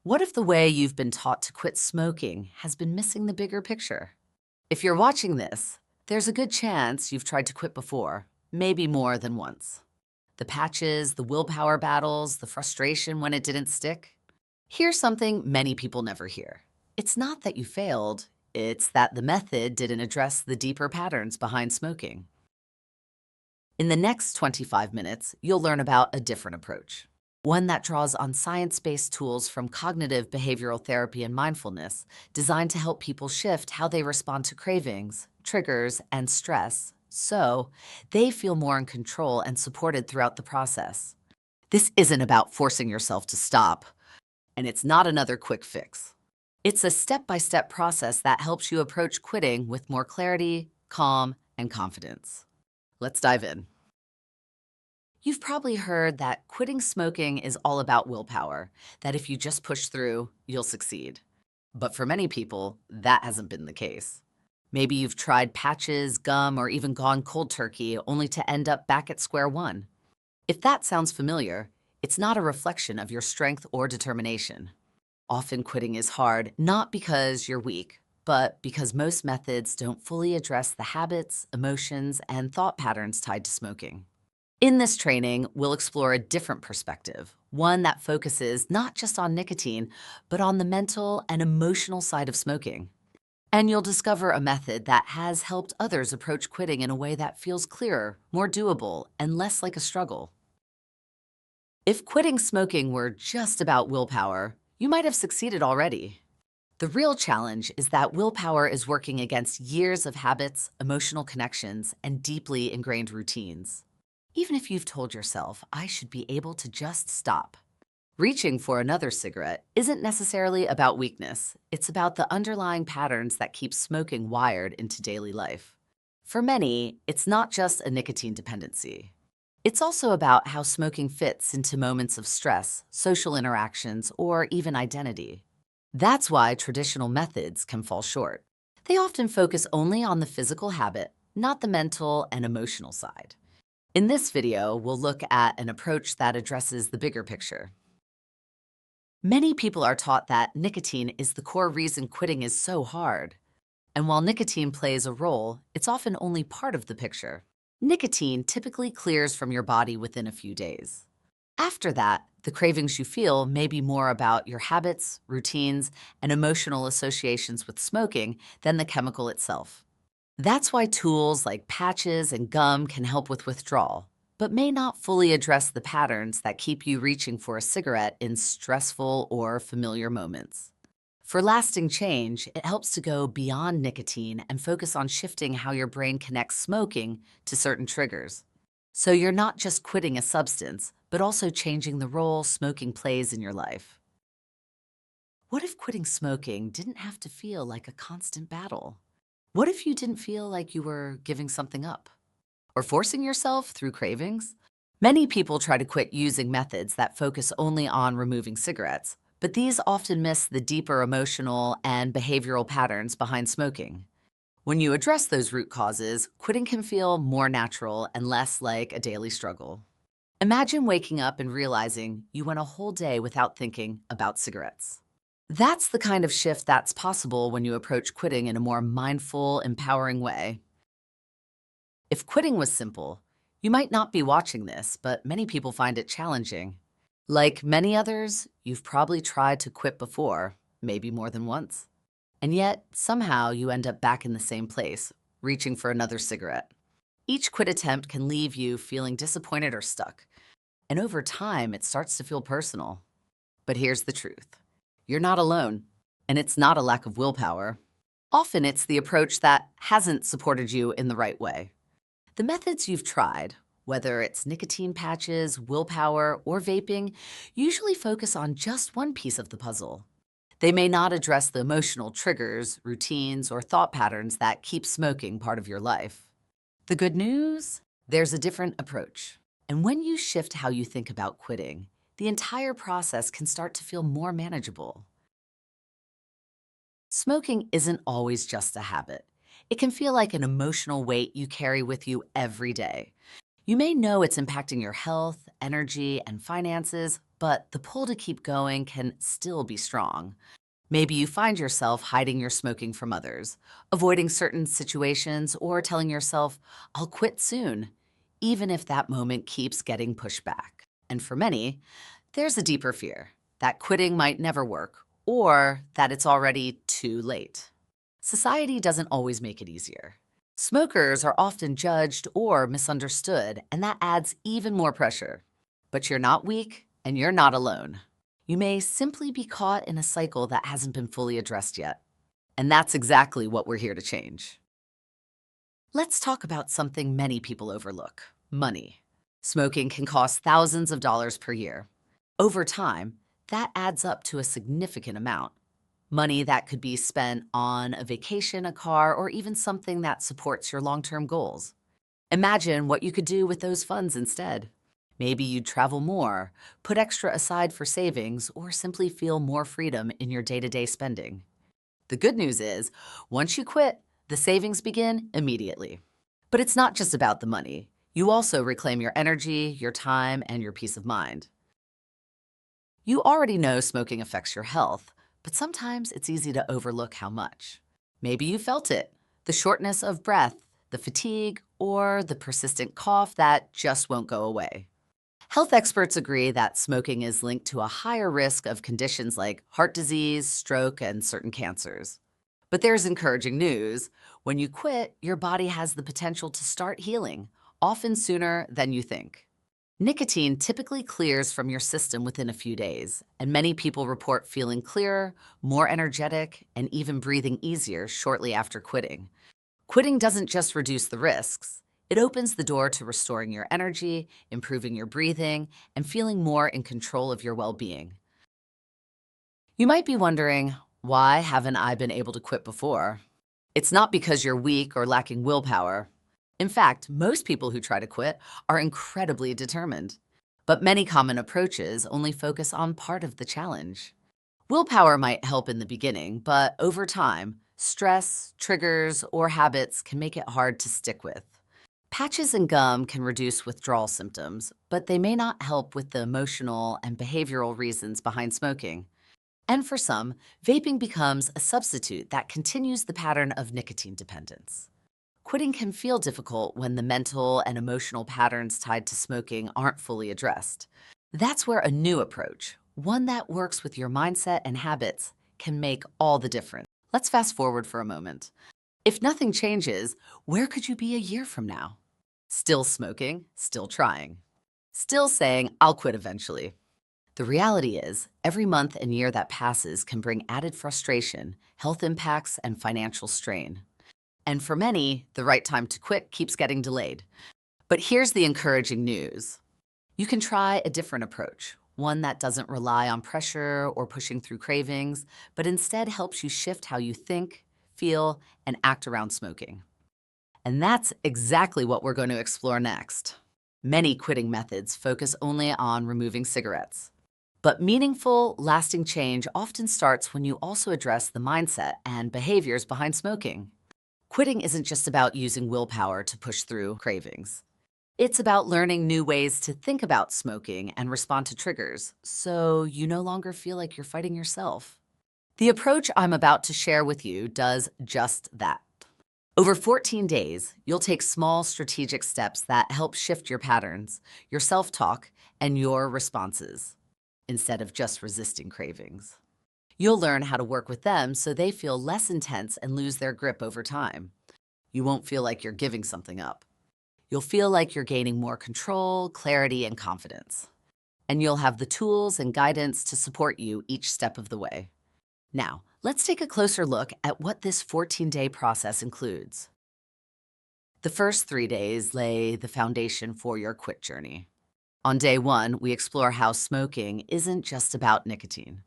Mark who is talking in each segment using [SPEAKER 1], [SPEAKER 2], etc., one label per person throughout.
[SPEAKER 1] What if the way you've been taught to quit smoking has been missing the bigger picture? If you're watching this, there's a good chance you've tried to quit before, maybe more than once. The patches, the willpower battles, the frustration when it didn't stick. Here's something many people never hear. It's not that you failed, it's that the method didn't address the deeper patterns behind smoking. In the next 25 minutes, you'll learn about a different approach. One that draws on science-based tools from cognitive behavioral therapy and mindfulness, designed to help people shift how they respond to cravings, triggers, and stress, so they feel more in control and supported throughout the process. This isn't about forcing yourself to stop, and it's not another quick fix. It's a step-by-step process that helps you approach quitting with more clarity, calm, and confidence. Let's dive in. You've probably heard that quitting smoking is all about willpower, that if you just push through, you'll succeed. But for many people, that hasn't been the case. Maybe you've tried patches, gum, or even gone cold turkey only to end up back at square one. If that sounds familiar, it's not a reflection of your strength or determination. Often quitting is hard, not because you're weak, but because most methods don't fully address the habits, emotions, and thought patterns tied to smoking. In this training, we'll explore a different perspective, one that focuses not just on nicotine, but on the mental and emotional side of smoking. And you'll discover a method that has helped others approach quitting in a way that feels clearer, more doable, and less like a struggle. If quitting smoking were just about willpower, you might have succeeded already. The real challenge is that willpower is working against years of habits, emotional connections, and deeply ingrained routines. Even if you've told yourself, I should be able to just stop. Reaching for another cigarette isn't necessarily about weakness. It's about the underlying patterns that keep smoking wired into daily life. For many, it's not just a nicotine dependency. It's also about how smoking fits into moments of stress, social interactions, or even identity. That's why traditional methods can fall short. They often focus only on the physical habit, not the mental and emotional side. In this video, we'll look at an approach that addresses the bigger picture. Many people are taught that nicotine is the core reason quitting is so hard. And while nicotine plays a role, it's often only part of the picture. Nicotine typically clears from your body within a few days. After that, the cravings you feel may be more about your habits, routines, and emotional associations with smoking than the chemical itself. That's why tools like patches and gum can help with withdrawal, but may not fully address the patterns that keep you reaching for a cigarette in stressful or familiar moments. For lasting change, it helps to go beyond nicotine and focus on shifting how your brain connects smoking to certain triggers. So you're not just quitting a substance, but also changing the role smoking plays in your life. What if quitting smoking didn't have to feel like a constant battle? What if you didn't feel like you were giving something up or forcing yourself through cravings? Many people try to quit using methods that focus only on removing cigarettes, but these often miss the deeper emotional and behavioral patterns behind smoking. When you address those root causes, quitting can feel more natural and less like a daily struggle. Imagine waking up and realizing you went a whole day without thinking about cigarettes. That's the kind of shift that's possible when you approach quitting in a more mindful, empowering way. If quitting was simple, you might not be watching this, but many people find it challenging. Like many others, you've probably tried to quit before, maybe more than once. And yet, somehow you end up back in the same place, reaching for another cigarette. Each quit attempt can leave you feeling disappointed or stuck. And over time, it starts to feel personal. But here's the truth. You're not alone, and it's not a lack of willpower. Often it's the approach that hasn't supported you in the right way. The methods you've tried, whether it's nicotine patches, willpower, or vaping, usually focus on just one piece of the puzzle. They may not address the emotional triggers, routines, or thought patterns that keep smoking part of your life. The good news? There's a different approach. And when you shift how you think about quitting, the entire process can start to feel more manageable. Smoking isn't always just a habit. It can feel like an emotional weight you carry with you every day. You may know it's impacting your health, energy, and finances, but the pull to keep going can still be strong. Maybe you find yourself hiding your smoking from others, avoiding certain situations, or telling yourself, I'll quit soon, even if that moment keeps getting pushed back. And for many, there's a deeper fear that quitting might never work or that it's already too late. Society doesn't always make it easier. Smokers are often judged or misunderstood, and that adds even more pressure. But you're not weak and you're not alone. You may simply be caught in a cycle that hasn't been fully addressed yet. And that's exactly what we're here to change. Let's talk about something many people overlook: money. Smoking can cost thousands of dollars per year. Over time, that adds up to a significant amount. Money that could be spent on a vacation, a car, or even something that supports your long-term goals. Imagine what you could do with those funds instead. Maybe you'd travel more, put extra aside for savings, or simply feel more freedom in your day-to-day spending. The good news is, once you quit, the savings begin immediately. But it's not just about the money. You also reclaim your energy, your time, and your peace of mind. You already know smoking affects your health, but sometimes it's easy to overlook how much. Maybe you felt it: the shortness of breath, the fatigue, or the persistent cough that just won't go away. Health experts agree that smoking is linked to a higher risk of conditions like heart disease, stroke, and certain cancers. But there's encouraging news. When you quit, your body has the potential to start healing, often sooner than you think. Nicotine typically clears from your system within a few days, and many people report feeling clearer, more energetic, and even breathing easier shortly after quitting. Quitting doesn't just reduce the risks, it opens the door to restoring your energy, improving your breathing, and feeling more in control of your well-being. You might be wondering, why haven't I been able to quit before? It's not because you're weak or lacking willpower. In fact, most people who try to quit are incredibly determined. But many common approaches only focus on part of the challenge. Willpower might help in the beginning, but over time, stress, triggers, or habits can make it hard to stick with. Patches and gum can reduce withdrawal symptoms, but they may not help with the emotional and behavioral reasons behind smoking. And for some, vaping becomes a substitute that continues the pattern of nicotine dependence. Quitting can feel difficult when the mental and emotional patterns tied to smoking aren't fully addressed. That's where a new approach, one that works with your mindset and habits, can make all the difference. Let's fast forward for a moment. If nothing changes, where could you be a year from now? Still smoking, still trying, still saying, I'll quit eventually. The reality is, every month and year that passes can bring added frustration, health impacts, and financial strain. And for many, the right time to quit keeps getting delayed. But here's the encouraging news. You can try a different approach, one that doesn't rely on pressure or pushing through cravings, but instead helps you shift how you think, feel, and act around smoking. And that's exactly what we're going to explore next. Many quitting methods focus only on removing cigarettes. But meaningful, lasting change often starts when you also address the mindset and behaviors behind smoking. Quitting isn't just about using willpower to push through cravings. It's about learning new ways to think about smoking and respond to triggers, so you no longer feel like you're fighting yourself. The approach I'm about to share with you does just that. Over 14 days, you'll take small strategic steps that help shift your patterns, your self-talk, and your responses, instead of just resisting cravings. You'll learn how to work with them so they feel less intense and lose their grip over time. You won't feel like you're giving something up. You'll feel like you're gaining more control, clarity, and confidence. And you'll have the tools and guidance to support you each step of the way. Now, let's take a closer look at what this 14-day process includes. The first 3 days lay the foundation for your quit journey. On day 1, we explore how smoking isn't just about nicotine.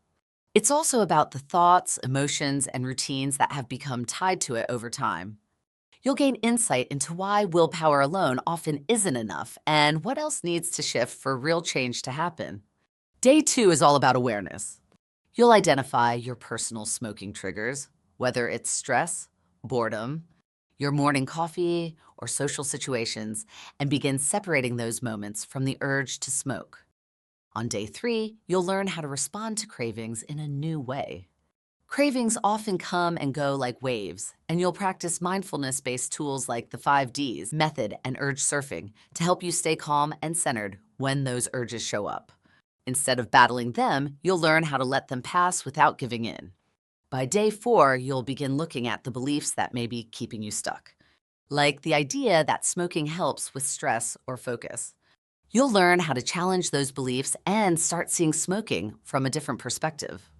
[SPEAKER 1] It's also about the thoughts, emotions, and routines that have become tied to it over time. You'll gain insight into why willpower alone often isn't enough and what else needs to shift for real change to happen. Day 2 is all about awareness. You'll identify your personal smoking triggers, whether it's stress, boredom, your morning coffee, or social situations, and begin separating those moments from the urge to smoke. On day 3, you'll learn how to respond to cravings in a new way. Cravings often come and go like waves, and you'll practice mindfulness-based tools like the 5Ds method and urge surfing to help you stay calm and centered when those urges show up. Instead of battling them, you'll learn how to let them pass without giving in. By day 4, you'll begin looking at the beliefs that may be keeping you stuck, like the idea that smoking helps with stress or focus. You'll learn how to challenge those beliefs and start seeing smoking from a different perspective.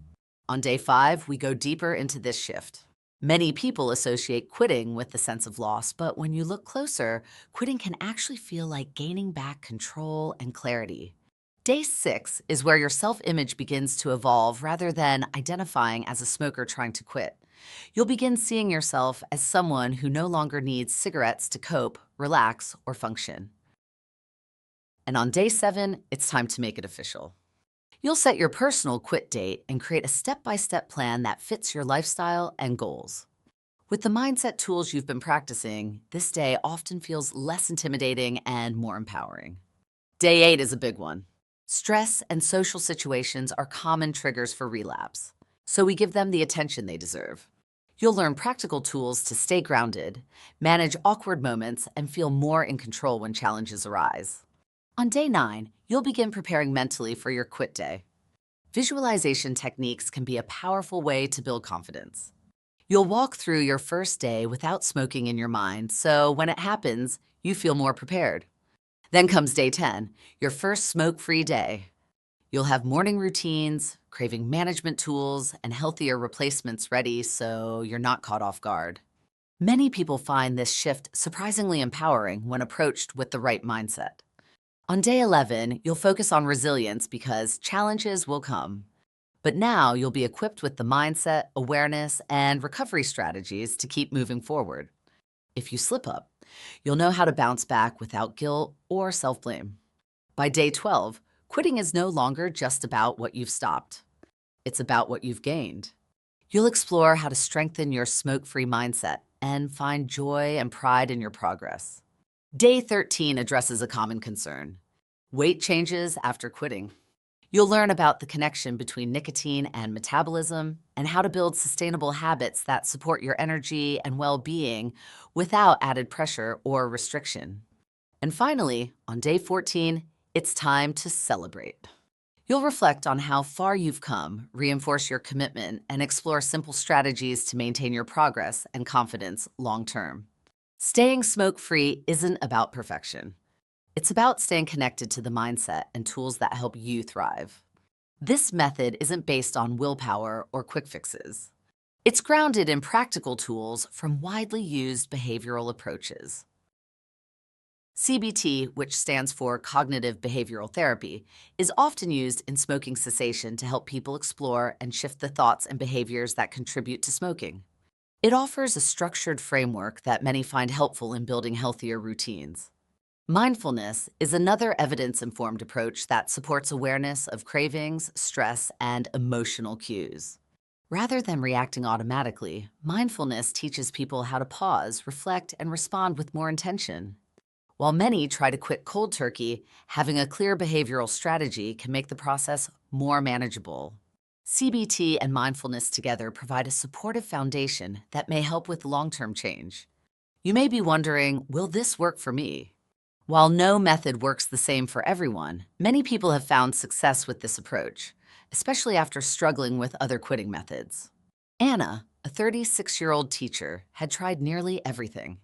[SPEAKER 1] On day 5, we go deeper into this shift. Many people associate quitting with the sense of loss, but when you look closer, quitting can actually feel like gaining back control and clarity. Day 6 is where your self-image begins to evolve rather than identifying as a smoker trying to quit. You'll begin seeing yourself as someone who no longer needs cigarettes to cope, relax, or function. And on day 7, it's time to make it official. You'll set your personal quit date and create a step-by-step plan that fits your lifestyle and goals. With the mindset tools you've been practicing, this day often feels less intimidating and more empowering. Day 8 is a big one. Stress and social situations are common triggers for relapse, so we give them the attention they deserve. You'll learn practical tools to stay grounded, manage awkward moments, and feel more in control when challenges arise. On day 9, you'll begin preparing mentally for your quit day. Visualization techniques can be a powerful way to build confidence. You'll walk through your first day without smoking in your mind, so when it happens, you feel more prepared. Then comes day 10, your first smoke-free day. You'll have morning routines, craving management tools, and healthier replacements ready so you're not caught off guard. Many people find this shift surprisingly empowering when approached with the right mindset. On day 11, you'll focus on resilience because challenges will come. But now you'll be equipped with the mindset, awareness, and recovery strategies to keep moving forward. If you slip up, you'll know how to bounce back without guilt or self-blame. By day 12, quitting is no longer just about what you've stopped. It's about what you've gained. You'll explore how to strengthen your smoke-free mindset and find joy and pride in your progress. Day 13 addresses a common concern: weight changes after quitting. You'll learn about the connection between nicotine and metabolism and how to build sustainable habits that support your energy and well-being without added pressure or restriction. And finally, on day 14, it's time to celebrate. You'll reflect on how far you've come, reinforce your commitment, and explore simple strategies to maintain your progress and confidence long-term. Staying smoke-free isn't about perfection. It's about staying connected to the mindset and tools that help you thrive. This method isn't based on willpower or quick fixes. It's grounded in practical tools from widely used behavioral approaches. CBT, which stands for Cognitive Behavioral Therapy, is often used in smoking cessation to help people explore and shift the thoughts and behaviors that contribute to smoking. It offers a structured framework that many find helpful in building healthier routines. Mindfulness is another evidence-informed approach that supports awareness of cravings, stress, and emotional cues. Rather than reacting automatically, mindfulness teaches people how to pause, reflect, and respond with more intention. While many try to quit cold turkey, having a clear behavioral strategy can make the process more manageable. CBT and mindfulness together provide a supportive foundation that may help with long-term change. You may be wondering, will this work for me? While no method works the same for everyone, many people have found success with this approach, especially after struggling with other quitting methods. Anna, a 36-year-old teacher, had tried nearly everything: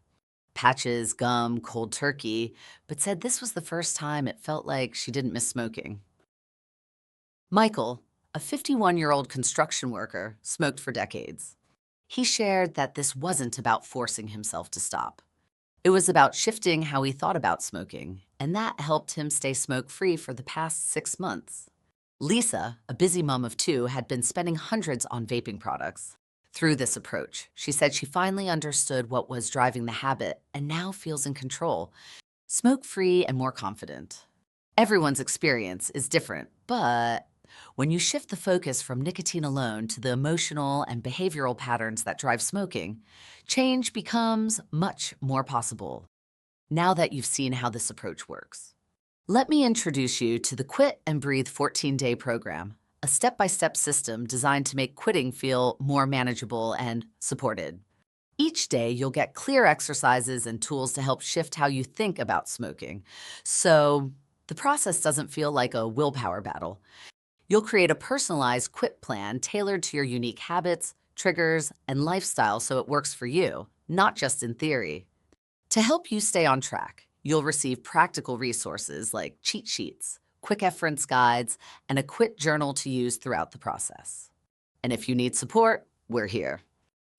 [SPEAKER 1] patches, gum, cold turkey, but said this was the first time it felt like she didn't miss smoking. Michael, a 51-year-old construction worker, smoked for decades. He shared that this wasn't about forcing himself to stop. It was about shifting how he thought about smoking, and that helped him stay smoke-free for the past 6 months. Lisa, a busy mom of 2, had been spending hundreds on vaping products. Through this approach, she said she finally understood what was driving the habit and now feels in control, smoke-free and more confident. Everyone's experience is different, but when you shift the focus from nicotine alone to the emotional and behavioral patterns that drive smoking, change becomes much more possible. Now that you've seen how this approach works, Let me introduce you to the Quit and Breathe 14-day program, a step-by-step system designed to make quitting feel more manageable and supported. Each day, you'll get clear exercises and tools to help shift how you think about smoking. So the process doesn't feel like a willpower battle. You'll create a personalized quit plan tailored to your unique habits, triggers, and lifestyle so it works for you, not just in theory. To help you stay on track, you'll receive practical resources like cheat sheets, quick reference guides, and a quit journal to use throughout the process. And if you need support, we're here.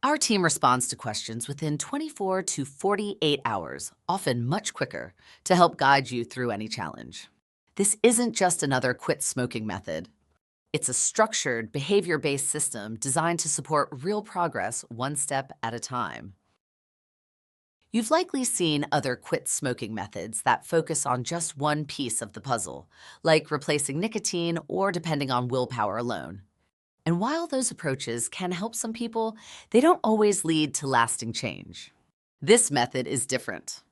[SPEAKER 1] Our team responds to questions within 24 to 48 hours, often much quicker, to help guide you through any challenge. This isn't just another quit smoking method. It's a structured, behavior-based system designed to support real progress one step at a time. You've likely seen other quit smoking methods that focus on just one piece of the puzzle, like replacing nicotine or depending on willpower alone. And while those approaches can help some people, they don't always lead to lasting change. This method is different.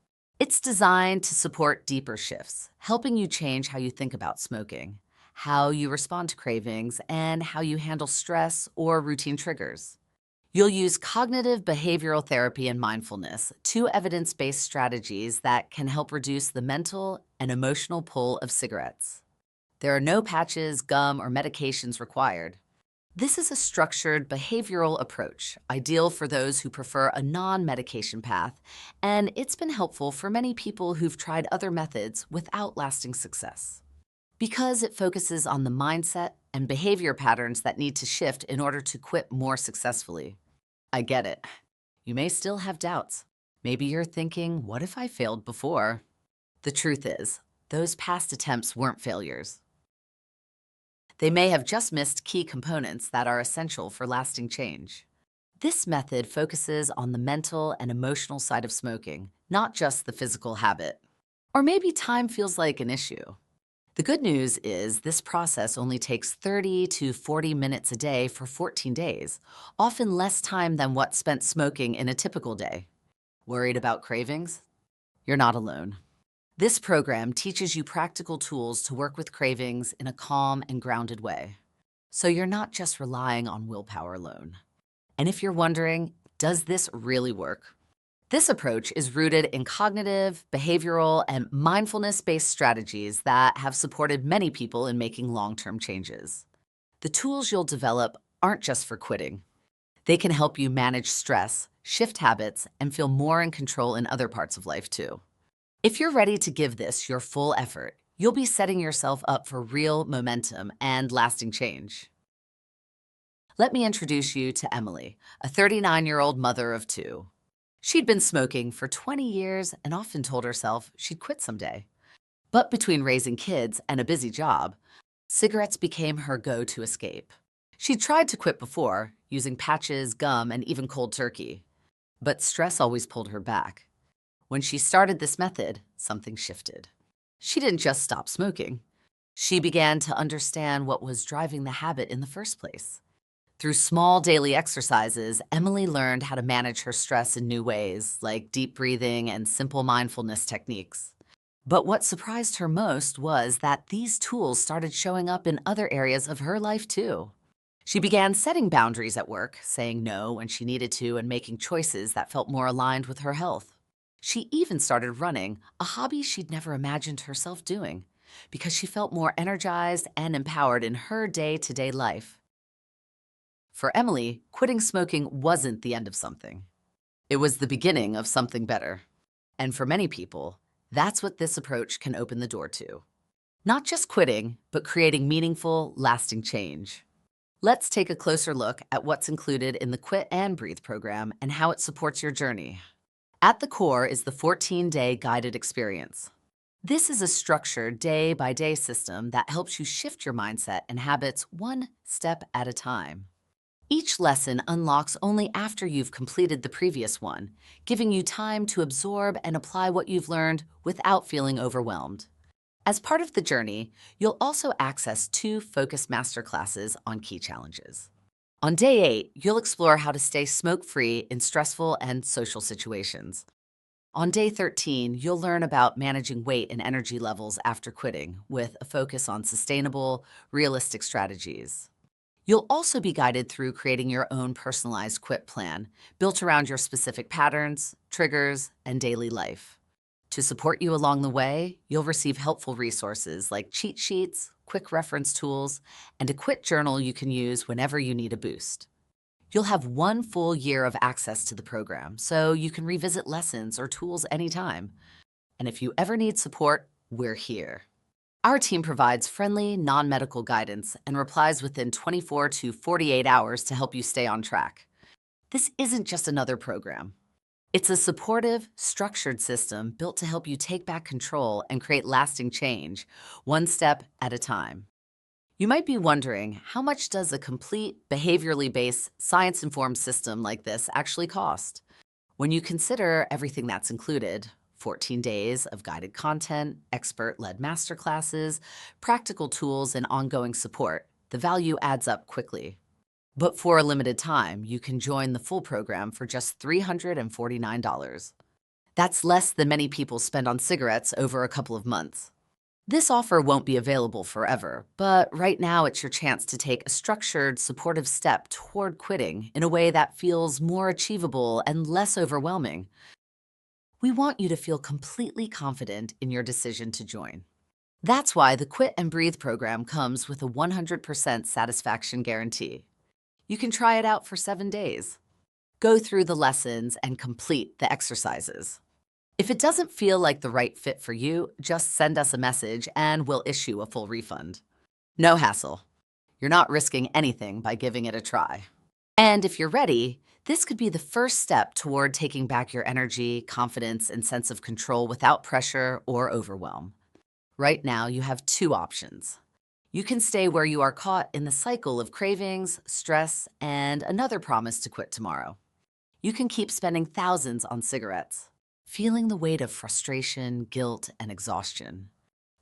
[SPEAKER 1] It's designed to support deeper shifts, helping you change how you think about smoking, how you respond to cravings, and how you handle stress or routine triggers. You'll use cognitive behavioral therapy and mindfulness, two evidence-based strategies that can help reduce the mental and emotional pull of cigarettes. There are no patches, gum, or medications required. This is a structured behavioral approach, ideal for those who prefer a non-medication path, and it's been helpful for many people who've tried other methods without lasting success. Because it focuses on the mindset and behavior patterns that need to shift in order to quit more successfully. I get it. You may still have doubts. Maybe you're thinking, what if I failed before? The truth is, those past attempts weren't failures. They may have just missed key components that are essential for lasting change. This method focuses on the mental and emotional side of smoking, not just the physical habit. Or maybe time feels like an issue. The good news is this process only takes 30 to 40 minutes a day for 14 days, often less time than what's spent smoking in a typical day. Worried about cravings? You're not alone. This program teaches you practical tools to work with cravings in a calm and grounded way. So you're not just relying on willpower alone. And if you're wondering, does this really work? This approach is rooted in cognitive, behavioral, and mindfulness-based strategies that have supported many people in making long-term changes. The tools you'll develop aren't just for quitting. They can help you manage stress, shift habits, and feel more in control in other parts of life too. If you're ready to give this your full effort, you'll be setting yourself up for real momentum and lasting change. Let me introduce you to Emily, a 39-year-old mother of two. She'd been smoking for 20 years and often told herself she'd quit someday. But between raising kids and a busy job, cigarettes became her go-to escape. She'd tried to quit before, using patches, gum, and even cold turkey. But stress always pulled her back. When she started this method, something shifted. She didn't just stop smoking. She began to understand what was driving the habit in the first place. Through small daily exercises, Emily learned how to manage her stress in new ways, like deep breathing and simple mindfulness techniques. But what surprised her most was that these tools started showing up in other areas of her life too. She began setting boundaries at work, saying no when she needed to, and making choices that felt more aligned with her health. She even started running, a hobby she'd never imagined herself doing, because she felt more energized and empowered in her day-to-day life. For Emily, quitting smoking wasn't the end of something. It was the beginning of something better. And for many people, that's what this approach can open the door to. Not just quitting, but creating meaningful, lasting change. Let's take a closer look at what's included in the Quit and Breathe program and how it supports your journey. At the core is the 14-day guided experience. This is a structured day-by-day system that helps you shift your mindset and habits one step at a time. Each lesson unlocks only after you've completed the previous one, giving you time to absorb and apply what you've learned without feeling overwhelmed. As part of the journey, you'll also access 2 focused masterclasses on key challenges. On day 8, you'll explore how to stay smoke-free in stressful and social situations. On day 13, you'll learn about managing weight and energy levels after quitting with a focus on sustainable, realistic strategies. You'll also be guided through creating your own personalized quit plan built around your specific patterns, triggers, and daily life. To support you along the way, you'll receive helpful resources like cheat sheets, quick reference tools, and a quit journal you can use whenever you need a boost. You'll have 1 full year of access to the program, so you can revisit lessons or tools anytime. And if you ever need support, we're here. Our team provides friendly, non-medical guidance and replies within 24 to 48 hours to help you stay on track. This isn't just another program. It's a supportive, structured system built to help you take back control and create lasting change, one step at a time. You might be wondering, how much does a complete, behaviorally based, science-informed system like this actually cost? When you consider everything that's included, 14 days of guided content, expert-led masterclasses, practical tools, and ongoing support, the value adds up quickly. But for a limited time, you can join the full program for just $349. That's less than many people spend on cigarettes over a couple of months. This offer won't be available forever, but right now it's your chance to take a structured, supportive step toward quitting in a way that feels more achievable and less overwhelming. We want you to feel completely confident in your decision to join. That's why the Quit and Breathe program comes with a 100% satisfaction guarantee. You can try it out for 7 days. Go through the lessons and complete the exercises. If it doesn't feel like the right fit for you, just send us a message and we'll issue a full refund. No hassle. You're not risking anything by giving it a try. And if you're ready, this could be the first step toward taking back your energy, confidence, and sense of control without pressure or overwhelm. Right now, you have 2 options. You can stay where you are caught in the cycle of cravings, stress, and another promise to quit tomorrow. You can keep spending thousands on cigarettes, feeling the weight of frustration, guilt, and exhaustion.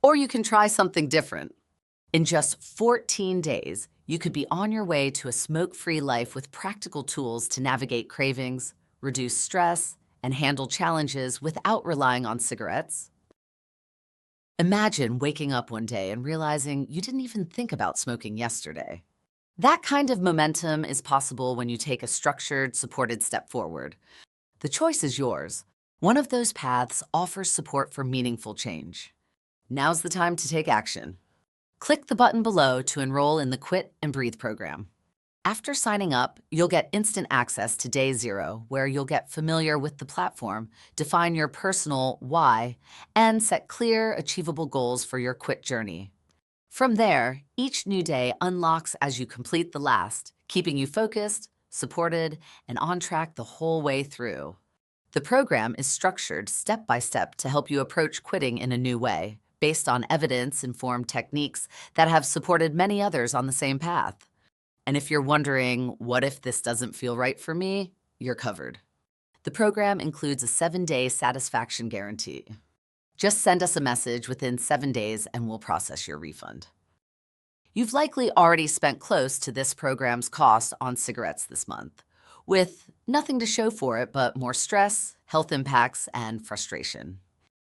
[SPEAKER 1] Or you can try something different. In just 14 days, you could be on your way to a smoke-free life with practical tools to navigate cravings, reduce stress, and handle challenges without relying on cigarettes. Imagine waking up one day and realizing you didn't even think about smoking yesterday. That kind of momentum is possible when you take a structured, supported step forward. The choice is yours. One of those paths offers support for meaningful change. Now's the time to take action. Click the button below to enroll in the Quit and Breathe program. After signing up, you'll get instant access to Day 0, where you'll get familiar with the platform, define your personal why, and set clear, achievable goals for your quit journey. From there, each new day unlocks as you complete the last, keeping you focused, supported, and on track the whole way through. The program is structured step by step to help you approach quitting in a new way, based on evidence-informed techniques that have supported many others on the same path. And if you're wondering, what if this doesn't feel right for me? You're covered. The program includes a 7-day satisfaction guarantee. Just send us a message within 7 days and we'll process your refund. You've likely already spent close to this program's cost on cigarettes this month, with nothing to show for it but more stress, health impacts, and frustration.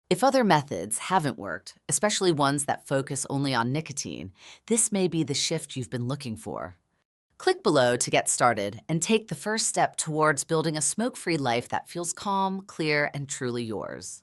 [SPEAKER 1] If other methods haven't worked, especially ones that focus only on nicotine, this may be the shift you've been looking for. Click below to get started and take the first step towards building a smoke-free life that feels calm, clear, and truly yours.